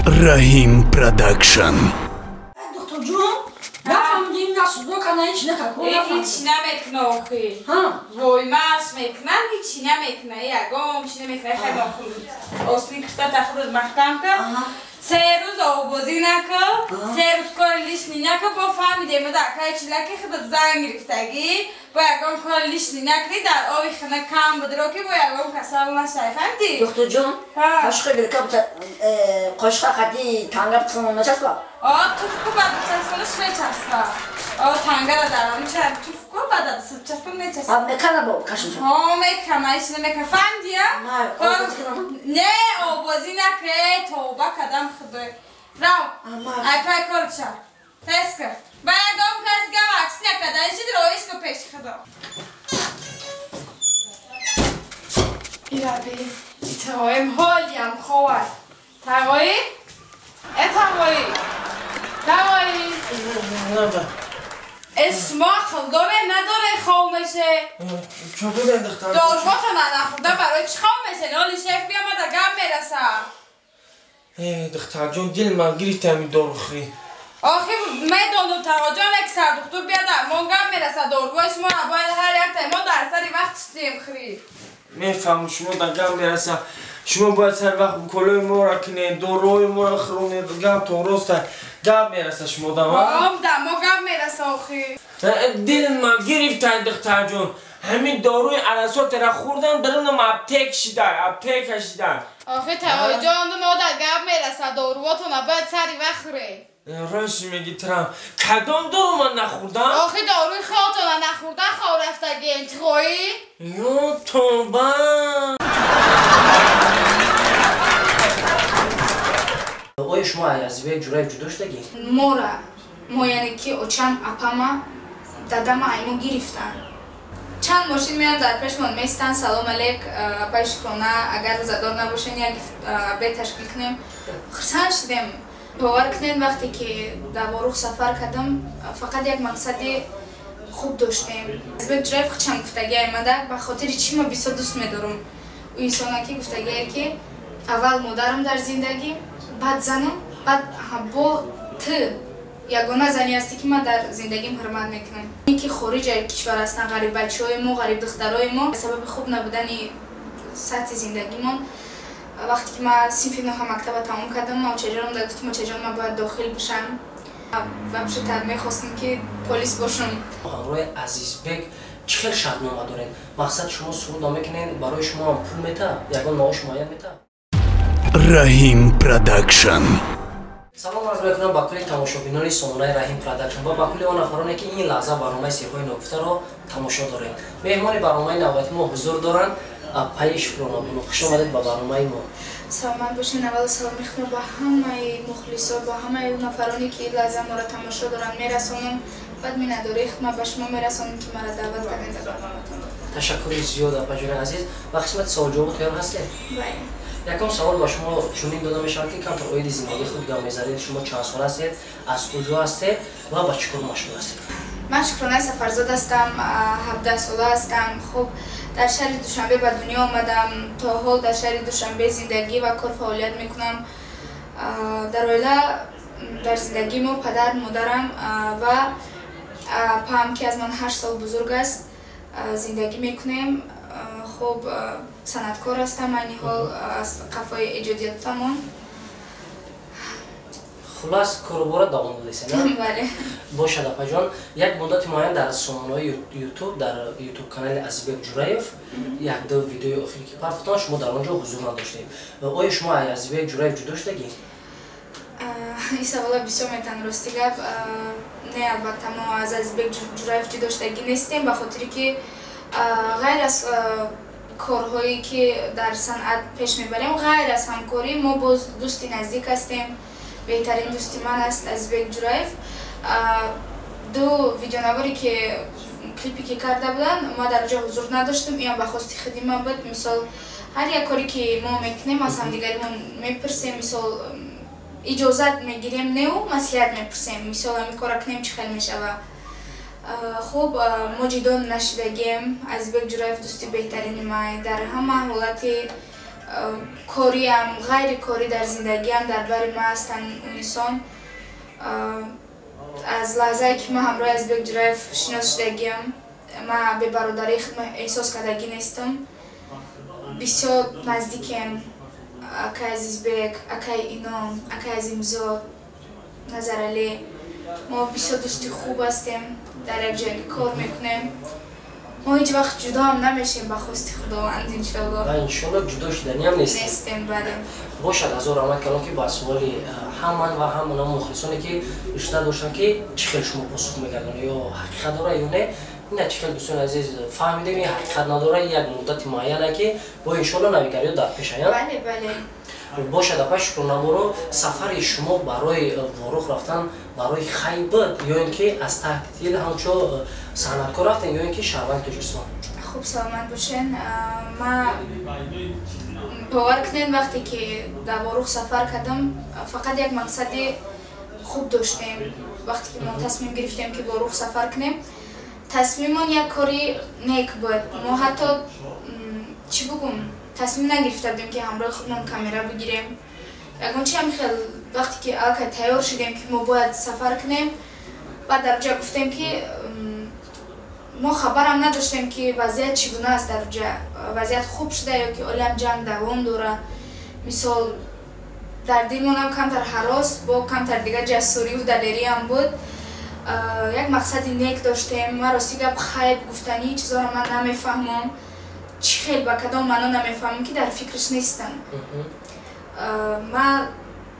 Rahim Production. Doktor John, nafahmidیم nasudlo kana hiç ne kakor nafahmidیم. هیچ نمیکنه آخی وای ماس میکنن هیچی نمیکنه یگام چی نمیکنه خیلی آخر اصلی کشتا تخرج محکم که سه روز آبازی نکه سه روز کار لیشنی نکه با فهمیده ما در که چیلکی خدا زنگ گرفتگی با یگام کار لیشنی نکری در آوی خانه کم بدرو که با یگام کسال نشای فهمیدی؟ Doktor John, kaşıkı bir kap kaşıkı kadar tangar kısmına çaska. توفکو بعد چسبانش نچسبه تنگه را دارم چه توفکو بعد چسبان نچسبه Abi kana bu kaşıncı. میکنه ایش نمیکنه فهمیدی؟ نه آبازی نکه توبه کدم خدای رو ای پای کار چه تست کرد باید هم کس گم عکس نکده ایشی در آیش که پیش خدا ایره بی تقایم حالیم خواد تقایی؟ ای تقایی تقایی اسما خلداره نداره خوامشه چطور انداختن؟ دارباتو نخورده برای چی خوامشه نالی شیف بیام در گم میرسه دختر جون دل من گریت همین دارو خری آخی میدانم تقا جان یک سر دکتر بیاد ما گم میرسه دارگوش ما باید هر یک تایما در سری وقت شدیم خری میفهمم شما در گم میرسه شما باید سر وقت کلوی ما را کنید داروی ما را خرونید گم تو رسته گم میرسه شما در ما گم میرسه آخی دل من گرفتن دختر جون همین داروی علاسات را خوردن برنم اپتک شدن اپتک شدن آخی تقا جان ما در گم میرسه دارواتو باید سری وقت خری راست میگی ترم کدام دارو من نخوردم؟ آخی داروی خواهتو نخوردن خواه رفتگی انتخایی؟ یا توبه آیا شما از یک جورای جدا شدگی؟ ما یعنی که اوچم اپاما دادم ایمو گرفتن چند ماشین میان در پیشمان میستن سلام علیک اپای شکرانه اگر روزدار نباشین یک اپدیت تشکیل کنیم خرسان شدیم باور کنین وقتی که در باروخ سفر کردم فقط یک مقصدی خوب داشتیم از بیت درایو خودشم گفتگی آمده به خاطر چی ما بیسا دوست میدارم او انسان که گفتگی که اول مادرم در زندگی بعد زنم بعد با یگانه زنی هستی که من در زندگیم حرمت میکنم این که خارج کشور هستن غریب بچه های ما غریب دخترای ما به سبب خوب نبودن سطح زندگیمون وقتی که من صنف 9 مکتب تمام کردم ماچجرم داد که ماچجرم من باید داخل بشم و بشه میخواستم که پلیس باشم همراه عزیز بگ چخیل شادنامه دارین مقصد شما سرود نمیکنین برای شما هم پول میته یگان معاش معین میته Rahim Production. سلام عرض میکنم با کل تماشابینان سامانه رحیم پروداکشن با کل آن افرادی که این لحظه برنامه سیاهای نگفته را تماشا دارین مهمان برنامه نوبتی ما حضور دارن پای شکرانه خوش آمدید با برنامه ما سلامت باشین اول سلام میخونم با همه مخلصا با همه نفرانی که لحظه ما را تماشا دارن میرسونم بعد می نداره ما به شما میرسونم که مرا دعوت کردین در برنامه‌تون تشکر زیاد اپاجون عزیز و قسمت سوال جواب تیار هستی بله یکم سوال با شما چنین داده میشود که کم تا اوید زندگی خود گام میذارید شما چند سال هستید از کجا هستید و با چیکار مشغول هستید من شکرانه سفرزاد هستم 17 ساله هستم خب در شهر دوشنبه به دنیا آمدم تا حال در شهر دوشنبه زندگی و کار فعالیت میکنم در عائله در زندگی ما پدر مادرم و پام که از من 8 سال بزرگ است زندگی میکنیم خب صنعتکار هستم این حال از قفای ایجادیاتمون خلاص کاروبار دوام دادید نه بله باشد اپا جان یک مدت معین در سامانه یوتیوب در یوتیوب کانال عزیزبک جورایف یک دو ویدیو اخیری که پخش شما در آنجا حضور نداشتید آیا شما عزیزبک جورایف جدا شدگی این سوال بسیار میتن راستی گپ نه البته ما از عزیزبک جورایف جدا شدگی نیستیم به خاطری که غیر از کارهایی که در صنعت پیش میبریم غیر از همکاری ما باز دوستی نزدیک هستیم بهترین دوستی من است از بیگ جورایف دو ویدیونواری که کلیپی که کرده بودن ما در جا حضور نداشتیم این به خواست خدمت بود مثال هر یک کاری که ما میکنیم از همدیگرمون میپرسیم مثال اجازت میگیریم نه و مصلحت میپرسیم مثال همین کار کنیم چه خیلی میشه خب ما جدا نشدگیم از بیگ جورایف دوستی بهترین ما در همه حالت кориам ғайри кори дар зиндагиам дар бари ма ҳастан инсон аз лаҳзае ки ман ҳамроҳи Азизбек Ҷураев шинос шудагиам ман бебародарии худ эҳсос кардагӣ нестам бисёр наздикем акай Азизбек акай Ином акай Азимзод Назаралӣ мо бисёр дӯсти хуб ҳастем дар як ҷойгӣ кор мекунем мо ҳеҷ вақт ҷудо ҳам намешем ба хости худованд иншоалло ва иншоалло ҷудо шуданиам нестем бале бошад азор рамад калон ки ба суоли ҳаман ва ҳамана мухлисоне ки ишта доштан ки чӣ хел шумо посух мегардонед ё ҳақиқат дора ё не ина чӣ хел дӯстони азиз фаҳмидем ин ҳақиқат надора як муддати муайяна ки бо иншоалло навигариё дар пеш ая бале бале бошад апа Шукрунаморо сафари шумо барои ворух рафтан барои хайбат ё ин ки аз таҳтил ҳамчо санъаткор рафтен ё ин ки шаҳрванди Тоҷикистон хуб саломат бошен ман бовар кунед вақте ки дар ворух сафар кардам фақат як мақсади хуб доштем вақте ки мо тасмим гирифтем ки ворух сафар кунем тасмимон як кори нек буд мо ҳатто чӣ бугум тасмим нагирифта будем ки ҳамроҳи худмон камера бигирем ягон чиам хел вақте ки аллакай тайёр шудем ки мо бояд сафар кунем баъд дар ҷа гуфтем ки мо хабарам надоштем ки вазъият чӣ гуна аст дар ҷа вазъият хуб шуда ё ки олиам ҷанг давом дора мисол дар дилмонам камтар ҳарос бо камтар дига ҷасурию далериам буд як мақсади нек доштем ман рости гап хайб гуфтани чизоро ман намефаҳмам чӣ хел ба кадом маъно намефаҳмам ки дар фикраш нестам ман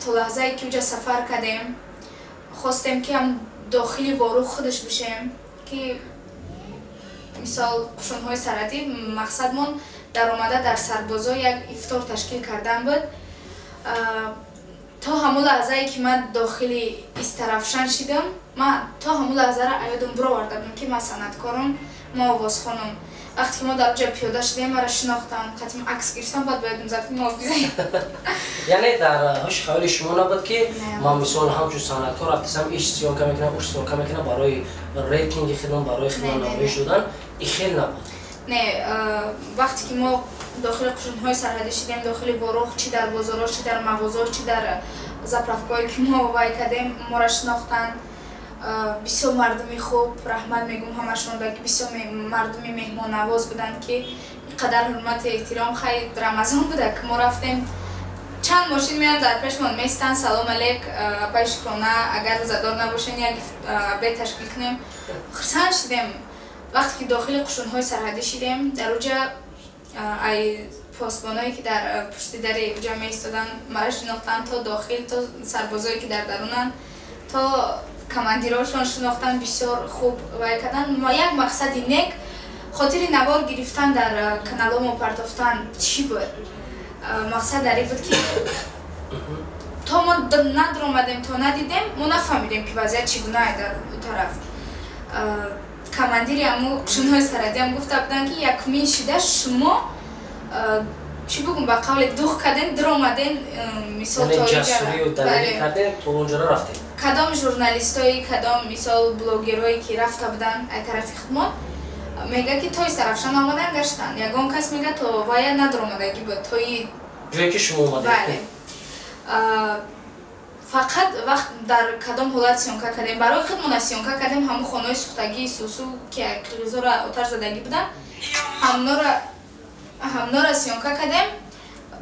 то лаҳзае ки уҷа сафар кардем хостем ки ҳам дохили ворух худаш бошем ки мисол қушунҳои сарҳадӣ мақсадмон даромада дар сарбозо як ифтор ташкил кардан буд то ҳамон лаҳзае ки ман дохили Истарафшан шидам ман то ҳамон лаҳзаро аёдам бироварда будам ки ман санъаткорам ман овозхонам вақте ки мо дар ҷо пиёда шудем маро шинохтанд қатим акс гирифтам баъд боядам зад ки муҳофиза яъне дар ҳоши хаёли шумо набуд ки ман мисол ҳамчун санъаткор рафтисам иш сиёнка мекунам уш сиёнка мекунам барои рейтинги хидмат барои хидмат намоиш додан ин хел набуд не вақте ки мо дохили қушунҳои сарҳадӣ шидем дохили ворух чӣ дар бозорҳо чӣ дар мағозаҳо чӣ дар заправкаҳое ки мо вай кардем моро шинохтанд бисёр мардуми хуб раҳмат мегӯм ҳамашон ки бисёр мардуми меҳмоннавоз буданд ки инқадар ҳурмату эҳтиром хайр рамазон буда ки мо рафтем чанд мошин меам дар пешмон меистанд салом алек апаи Шукрона агар рӯзадор набошен як обед ташкил кунем хурсанд шудем вақте ки дохили қушунҳои сарҳадӣ шидем дар уҷа ай посбоное ки дар пушти дари уҷа меистоданд маро шинохтанд то дохил то сарбозое ки дар дарунанд то командирошон шинохтан бисёр хуб вай кардан як мақсади нек хотири навор гирифтан дар каналҳо мо партофтан чӣ буд мақсад дар ин буд ки то мо надромадем то надидем мо нафаҳмидем ки вазъият чӣ гуна дар у тараф командири ҳамун қушунҳои сарҳадиам гуфта буданд ки якумин шида шумо чӣ бугум ба қавле дух карден дромаден мисол ҷасурию далелӣ карден то онҷоро рафтем кадом журналистои кадом мисол блогерое ки рафта буданд ай тарафи хидмат мега ки то Истарафшан омадан гаштанд ягон кас мега то вая надромадагӣ буд тои ҷое ки шумо омадед фақат вақт дар кадом ҳолат сиёнка кардем барои худмона сиёнка кардем ҳамун хонаҳои сӯхтагии сусу ки қирғизоро оташ задагӣ буданд ҳамнора сиёнка кардем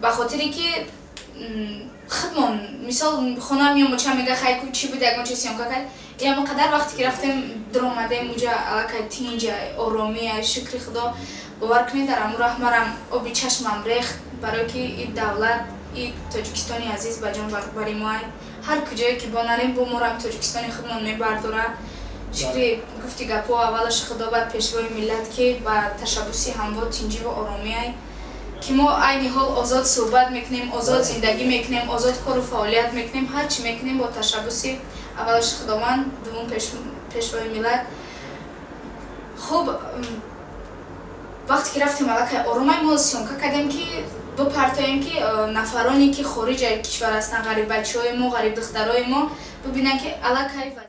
ба хотире ки худмон мисол хона меомоча мега хайку чӣ буд ягон чиз сиёнка кард ям қадар вақте ки рафтем дромадем уҷа аллакай тинҷа оромия шукри худо бовар кунед дар ҳамун роҳ марам оби чашмам рехт барое ки и давлат и Тоҷикистони азиз ба ҷон бари мо ҳар куҷое ки бо нарем бо морам Тоҷикистони худмон мебардора шукри гуфти гапҳо аввалаш худо бад пешвои миллат ки ба ташаббуси ҳамво тинҷиву оромия ки мо айни ҳол озод суҳбат мекунем озод зиндагӣ мекунем озод кору фаъолият мекунем ҳар чӣ мекунем бо ташаббуси аввалаш худованд дуввум пешвои миллат хуб вақте ки рафтем аллакай оромай мо сиёнка кардем ки бипартоем ки нафароне ки хориҷ кишвар ҳастанд ғарибачаҳои мо ғарибдухтарои мо бибинанд ки аллакай